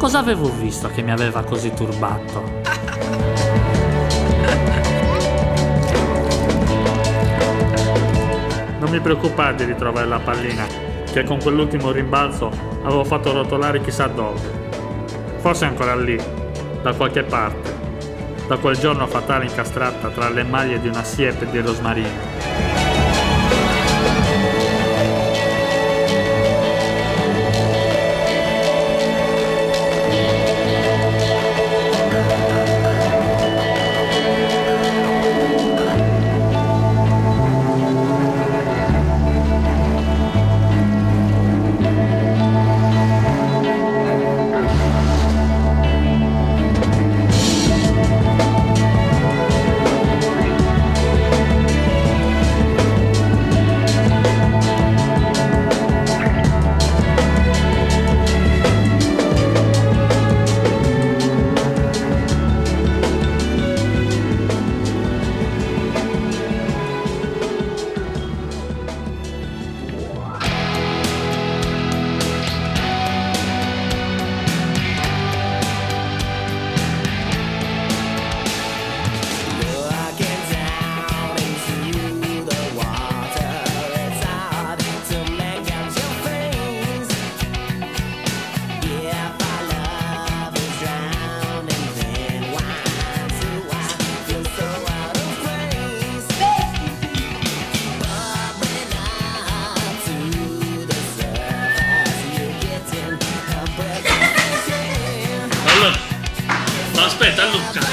cosa avevo visto che mi aveva così turbato? Non mi preoccupare di ritrovare la pallina, che con quell'ultimo rimbalzo avevo fatto rotolare chissà dove. Forse ancora lì, da qualche parte, da quel giorno fatale incastrata tra le maglie di una siepe di rosmarino. Aspetta Luca.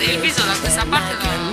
Il viso da questa parte